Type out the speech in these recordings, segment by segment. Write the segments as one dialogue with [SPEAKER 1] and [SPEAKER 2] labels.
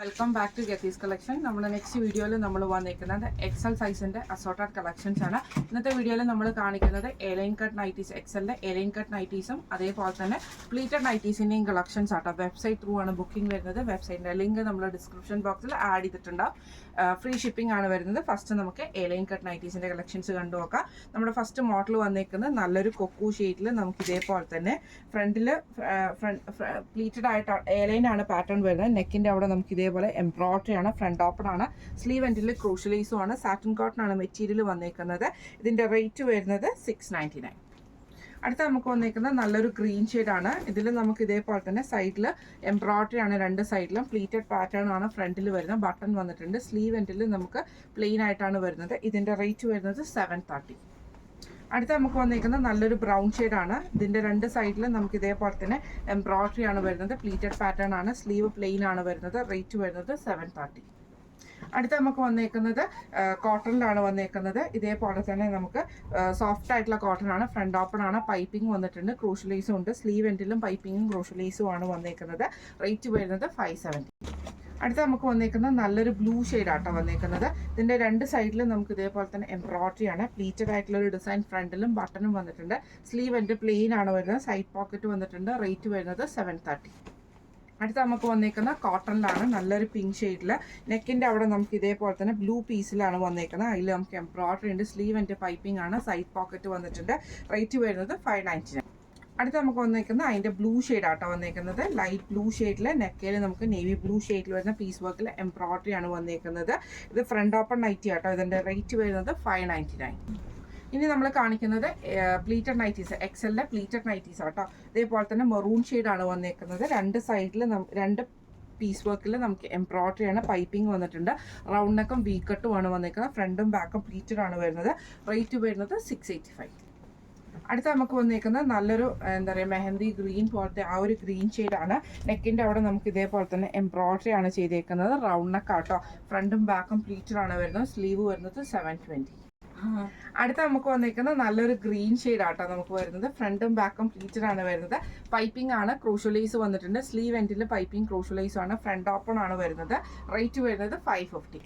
[SPEAKER 1] Welcome back to ഗെത്തീസ് collection. നമ്മുടെ next വീഡിയോയിൽ നമ്മൾ വന്നിരിക്കുന്നത് എക്സൽ സൈസിന്റെ അസോർട്ടഡ് കളക്ഷൻസ് ആണ്. ഇന്നത്തെ വീഡിയോയിൽ നമ്മൾ കാണിക്കുന്നത് എലൈൻ കട്ട് നൈറ്റീസ്, എക്സലിന്റെ എലൈൻ കട്ട് നൈറ്റീസും അതേപോലെ തന്നെ പ്ലീറ്റഡ് നൈറ്റീസിന്റെയും കളക്ഷൻസ് ആട്ടോ. വെബ്സൈറ്റ് ത്രൂ ആണ് ബുക്കിംഗ് വരുന്നത്. വെബ്സൈറ്റിന്റെ ലിങ്ക് നമ്മൾ ഡിസ്ക്രിപ്ഷൻ ബോക്സിൽ ആഡ് ചെയ്തിട്ടുണ്ടാവും. ഫ്രീ ഷിപ്പിംഗ് ആണ് വരുന്നത്. ഫസ്റ്റ് നമുക്ക് എലൈൻ കട്ട് നൈറ്റീസിന്റെ കളക്ഷൻസ് കണ്ടു നോക്കാം. നമ്മുടെ ഫസ്റ്റ് മോഡൽ വന്നിരിക്കുന്നത് നല്ലൊരു കൊക്കു ഷീറ്റിൽ നമുക്ക് ഇതേപോലെ തന്നെ ഫ്രണ്ടിൽ പ്ലീറ്റഡ് ആയിട്ട് എലൈൻ ആണ് പാറ്റേൺ വരുന്നത്. നെക്കിന്റെ അവിടെ നമുക്ക് ഇതേപോലെ എംബ്രോയിഡറി ആണ്, ഫ്രണ്ട് ഓപ്പൺ ആണ്, സ്ലീവ് എൻഡിൽ ക്രൂഷ്യലൈസും ആണ്. സാറ്റിൻ കോട്ടൺ ആണ് മെറ്റീരിയൽ വന്നേക്കുന്നത്. ഇതിന്റെ റേറ്റ് വരുന്നത് 699. അടുത്ത നമുക്ക് വന്നേക്കുന്നത് നല്ലൊരു ഗ്രീൻ ഷെയ്ഡാണ്. ഇതിൽ നമുക്ക് ഇതേപോലെ തന്നെ സൈഡിൽ എംബ്രോയിഡറി ആണ്, രണ്ട് സൈഡിലും പ്ലീറ്റഡ് പാറ്റേൺ ആണ് ഫ്രണ്ടിൽ വരുന്നത്. ബട്ടൺ വന്നിട്ടുണ്ട്. സ്ലീവ് എൻഡിൽ നമുക്ക് പ്ലെയിൻ ആയിട്ടാണ് വരുന്നത്. ഇതിന്റെ റേറ്റ് വരുന്നത് 730. അടുത്ത നമുക്ക് വന്നിരിക്കുന്നത് നല്ലൊരു ബ്രൗൺ ഷെയ്ഡാണ്. ഇതിന്റെ രണ്ട് സൈഡിലും നമുക്ക് ഇതേപോലെ തന്നെ എംബ്രോയിഡറി ആണ് വരുന്നത്. പ്ലീറ്റഡ് പാറ്റേൺ ആണ്, സ്ലീവ് പ്ലെയിൻ ആണ് വരുന്നത്. റേറ്റ് വരുന്നത് 730. അടുത്ത നമുക്ക് വന്നേക്കുന്നത് കോട്ടണിലാണ് വന്നേക്കുന്നത്. ഇതേപോലെ തന്നെ നമുക്ക് സോഫ്റ്റ് ആയിട്ടുള്ള കോട്ടൺ ആണ്, ഫ്രണ്ട് ഓപ്പൺ ആണ്, പൈപ്പിംഗ് വന്നിട്ടുണ്ട്, ക്രൂഷ്യലൈസും ഉണ്ട്. സ്ലീവ് എൻഡിലും പൈപ്പിങ്ങും ക്രൂഷ്യലൈസും ആണ് വന്നേക്കുന്നത്. റേറ്റ് വരുന്നത് 570. അടുത്ത നമുക്ക് വന്നേക്കുന്നത് നല്ലൊരു ബ്ലൂ ഷെയ്ഡാട്ടോ വന്നേക്കുന്നത്. ഇതിന്റെ രണ്ട് സൈഡിലും നമുക്ക് ഇതേപോലെ തന്നെ എംബ്രോയിഡറി ആണ്, പ്ലീറ്റഡ് ആയിട്ടുള്ള ഒരു ഡിസൈൻ ഫ്രണ്ടിലും ബട്ടണും വന്നിട്ടുണ്ട്. സ്ലീവ് എൻഡ് പ്ലെയിൻ ആണ് വരുന്നത്. സൈഡ് പോക്കറ്റ് വന്നിട്ടുണ്ട്. റേറ്റ് വരുന്നത് 730. അടുത്ത നമുക്ക് വന്നേക്കുന്ന കോട്ടണിലാണ്, നല്ലൊരു പിങ്ക് ഷെയ്ഡിൽ. നെക്കിന്റെ അവിടെ നമുക്ക് ഇതേപോലെ തന്നെ ബ്ലൂ പീസിലാണ് വന്നേക്കുന്നത്. അതിൽ നമുക്ക് എംബ്രോയിഡറി ഉണ്ട്, സ്ലീവ് എൻഡ് പൈപ്പിംഗ് ആണ്, സൈഡ് പോക്കറ്റ് വന്നിട്ടുണ്ട്. റേറ്റ് വരുന്നത് 599. അടുത്ത നമുക്ക് വന്നേക്കുന്നത് അതിന്റെ ബ്ലൂ ഷെയ്ഡ് ആട്ടോ വന്നേക്കുന്നത്. ലൈറ്റ് ബ്ലൂ ഷെയ്ഡിൽ നെക്കയിൽ നമുക്ക് നേവി ബ്ലൂ ഷെയ്ഡിൽ വരുന്ന പീസ് വർക്കിൽ എംബ്രോയിഡറി ആണ് വന്നേക്കുന്നത്. ഇത് ഫ്രണ്ട് ഓപ്പൺ നൈറ്റി ആട്ടോ. ഇതിന്റെ റേറ്റ് വരുന്നത് 599. ഇനി നമ്മൾ കാണിക്കുന്നത് പ്ലീറ്റഡ് നൈറ്റീസ്, എക്സലിന്റെ പ്ലീറ്റഡ് നൈറ്റീസ് ആട്ടോ. ഇതേപോലെ തന്നെ മെറൂൺ ഷെയ്ഡാണ് വന്നേക്കുന്നത്. രണ്ട് സൈഡിൽ രണ്ട് പീസ് വർക്കിൽ നമുക്ക് എംബ്രോയിഡറി ആണ്, പൈപ്പിംഗ് വന്നിട്ടുണ്ട്. റൗണ്ട് നെക്കും വി കട്ടും ആണ് വന്നേക്കുന്നത്. ഫ്രണ്ടും ബാക്കും പ്ലീറ്റഡ് ആണ് വരുന്നത്. റേറ്റ് വരുന്നത് 685. അടുത്ത നമുക്ക് വന്നേക്കുന്നത് നല്ലൊരു എന്താ പറയുക മെഹന്തി ഗ്രീൻ പോലത്തെ ആ ഒരു ഗ്രീൻ ഷെയ്ഡാണ്. നെക്കിന്റെ അവിടെ നമുക്ക് ഇതേപോലെ തന്നെ എംബ്രോയിഡറി ആണ് ചെയ്തേക്കുന്നത്. റൗണ്ട് നെക്ക് ആട്ടോ. ഫ്രണ്ടും ബാക്കും പ്ലീറ്റഡ് ആണ് വരുന്നത്. സ്ലീവ് വരുന്നത് 720. അടുത്ത നമുക്ക് വന്നേക്കുന്നത് നല്ലൊരു ഗ്രീൻ ഷെയ്ഡ് ആട്ടോ നമുക്ക് വരുന്നത്. ഫ്രണ്ടും ബാക്കും പ്ലീറ്റഡ് ആണ് വരുന്നത്. പൈപ്പിംഗ് ആണ്, ക്രൂഷ്യലൈസ് വന്നിട്ടുണ്ട്. സ്ലീവ് എൻഡിൽ പൈപ്പിംഗ് ക്രൂഷ്യലൈസ് ആണ്. ഫ്രണ്ട് ഓപ്പൺ ആണ് വരുന്നത്. റേറ്റ് വരുന്നത് 550.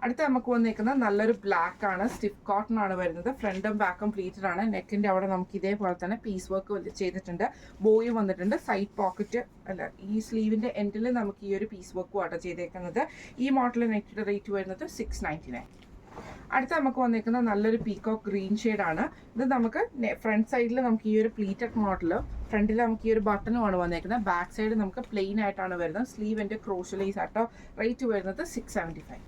[SPEAKER 1] അടുത്ത നമുക്ക് വന്നേക്കുന്നത് നല്ലൊരു ബ്ലാക്ക് ആണ്, സ്റ്റിഫ് കോട്ടൺ ആണ് വരുന്നത്. ഫ്രണ്ടും ബാക്കും പ്ലീറ്റഡ് ആണ്. നെക്കിന്റെ അവിടെ നമുക്ക് ഇതേപോലെ തന്നെ പീസ് വർക്ക് ചെയ്തിട്ടുണ്ട്. ബോയ് വന്നിട്ടുണ്ട്. സൈഡ് പോക്കറ്റ് അല്ല, ഈ സ്ലീവിന്റെ എൻഡിൽ നമുക്ക് ഈ ഒരു പീസ് വർക്കും ആട്ടോ ചെയ്തേക്കുന്നത്. ഈ മോഡൽ നെറ്റിന്റെ റേറ്റ് വരുന്നത് 699. അടുത്ത നമുക്ക് വന്നേക്കുന്ന നല്ലൊരു പീകോക്ക് ഗ്രീൻ ഷെയ്ഡാണ്. ഇത് നമുക്ക് ഫ്രണ്ട് സൈഡിൽ നമുക്ക് ഈ ഒരു പ്ലീറ്റഡ് മോഡൽ, ഫ്രണ്ടിൽ നമുക്ക് ഈ ഒരു ബട്ടണുമാണ് വന്നേക്കുന്നത്. ബാക്ക് സൈഡ് നമുക്ക് പ്ലെയിൻ ആയിട്ടാണ് വരുന്നത്. സ്ലീവ് എൻ്റെ ക്രോഷ്യലൈസ് ആട്ടോ. റേറ്റ് വരുന്നത് 675.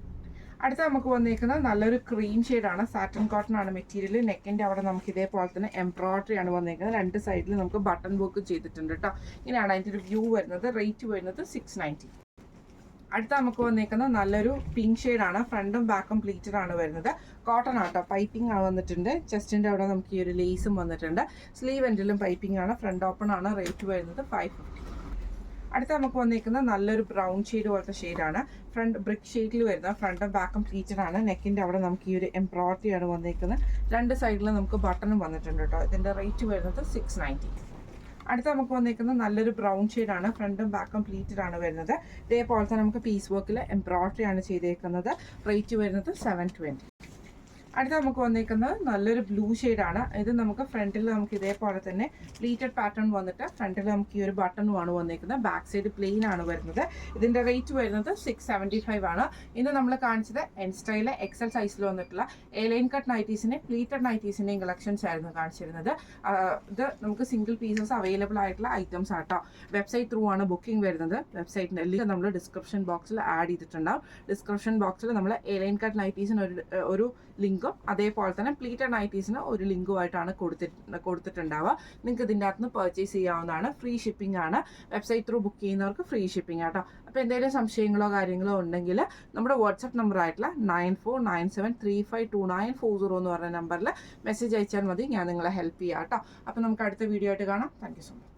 [SPEAKER 1] അടുത്ത നമുക്ക് വന്നേക്കുന്നത് നല്ലൊരു ക്രീം ഷെയ്ഡാണ്. സാറ്റിൻ കോട്ടൺ ആണ് മെറ്റീരിയൽ. നെക്കിന്റെ അവിടെ നമുക്ക് ഇതേപോലെ തന്നെ എംബ്രോയിഡറി ആണ് വന്നേക്കുന്നത്. രണ്ട് സൈഡിൽ നമുക്ക് ബട്ടൺ വർക്ക് ചെയ്തിട്ടുണ്ട് കേട്ടോ. ഇങ്ങനെയാണ് അതിൻ്റെ ഒരു വ്യൂ വരുന്നത്. റേറ്റ് വരുന്നത് 690. അടുത്ത നമുക്ക് വന്നേക്കുന്നത് നല്ലൊരു പിങ്ക് ഷെയ്ഡാണ്. ഫ്രണ്ടും ബാക്കും പ്ലീറ്റഡ് ആണ് വരുന്നത്. കോട്ടൺ ആട്ടോ. പൈപ്പിംഗ് ആണ് വന്നിട്ടുണ്ട്. ചെസ്റ്റിന്റെ അവിടെ നമുക്ക് ഈ ഒരു ലേസും വന്നിട്ടുണ്ട്. സ്ലീവ് എൻഡിലും പൈപ്പിംഗ് ആണ്. ഫ്രണ്ട് ഓപ്പൺ ആണ്. റേറ്റ് വരുന്നത് 550. അടുത്ത നമുക്ക് വന്നേക്കുന്നത് നല്ലൊരു ബ്രൗൺ ഷെയ്ഡ് പോലത്തെ ഷെയ്ഡാണ്. ഫ്രണ്ട് ബ്രിക്ക് ഷെയ്ഡിൽ വരുന്ന ഫ്രണ്ടും ബാക്കും പ്ലീറ്റഡ് ആണ്. നെക്കിന്റെ അവിടെ നമുക്ക് ഈ ഒരു എംബ്രോയിഡറി ആണ് വന്നേക്കുന്നത്. രണ്ട് സൈഡിൽ നമുക്ക് ബട്ടണും വന്നിട്ടുണ്ട് കേട്ടോ. ഇതിന്റെ റേറ്റ് വരുന്നത് 690. അടുത്ത നമുക്ക് വന്നേക്കുന്നത് നല്ലൊരു ബ്രൗൺ ഷെയ്ഡാണ്. ഫ്രണ്ടും ബാക്കും പ്ലീറ്റഡ് ആണ് വരുന്നത്. ഇതേപോലെ തന്നെ നമുക്ക് പീസ് വർക്കിൽ എംബ്രോയിഡറി ആണ് ചെയ്തേക്കുന്നത്. റേറ്റ് വരുന്നത് 720. അടുത്ത നമുക്ക് വന്നേക്കുന്നത് നല്ലൊരു ബ്ലൂ ഷെയ്ഡാണ്. ഇത് നമുക്ക് ഫ്രണ്ടിൽ നമുക്ക് ഇതേപോലെ തന്നെ പ്ലീറ്റഡ് പാറ്റേൺ വന്നിട്ട് ഫ്രണ്ടിൽ നമുക്ക് ഈ ഒരു ബട്ടണുമാണ് വന്നേക്കുന്നത്. ബാക്ക് സൈഡ് പ്ലെയിൻ ആണ് വരുന്നത്. ഇതിന്റെ റേറ്റ് വരുന്നത് 675 ആണ്. ഇന്ന് നമ്മൾ കാണിച്ചത് എൻ സ്റ്റൈലെ എക്സൽ സൈസിൽ വന്നിട്ടുള്ള എലൈൻ കട്ട് നൈറ്റീസിന്റെ പ്ലീറ്റഡ് നൈറ്റീസിന്റെയും കളക്ഷൻസ് ആയിരുന്നു കാണിച്ചിരുന്നത്. ഇത് നമുക്ക് സിംഗിൾ പീസസ് അവൈലബിൾ ആയിട്ടുള്ള ഐറ്റംസ് ആട്ടോ. വെബ്സൈറ്റ് ത്രൂ ആണ് ബുക്കിംഗ് വരുന്നത്. വെബ്സൈറ്റിന്റെ ലിങ്ക് നമ്മൾ ഡിസ്ക്രിപ്ഷൻ ബോക്സിൽ ആഡ് ചെയ്തിട്ടുണ്ടാവും. ഡിസ്ക്രിപ്ഷൻ ബോക്സിൽ നമ്മൾ എലൈൻ കട്ട് നൈറ്റീസിന് ഒരു ലിങ്ക്, അതേപോലെ തന്നെ പ്ലീറ്റഡ് നൈറ്റീസിന് ഒരു ലിങ്കുമായിട്ടാണ് കൊടുത്തിട്ടുണ്ടാവുക. നിങ്ങൾക്ക് ഇതിൻ്റെ അകത്ത് നിന്ന് പർച്ചേസ് ചെയ്യാവുന്നതാണ്. ഫ്രീ ഷിപ്പിംഗ് ആണ്. വെബ്സൈറ്റ് ത്രൂ ബുക്ക് ചെയ്യുന്നവർക്ക് ഫ്രീ ഷിപ്പിംഗ് ആട്ടോ. അപ്പോൾ എന്തെങ്കിലും സംശയങ്ങളോ കാര്യങ്ങളോ ഉണ്ടെങ്കിൽ നമ്മുടെ വാട്സപ്പ് നമ്പർ ആയിട്ടുള്ള 9497352940 എന്ന് പറഞ്ഞ നമ്പറിൽ മെസ്സേജ് അയച്ചാൽ മതി. ഞാൻ നിങ്ങളെ ഹെൽപ്പ് ചെയ്യാം കേട്ടോ. അപ്പോൾ നമുക്ക് അടുത്ത വീഡിയോ ആയിട്ട് കാണാം. Thank you so much.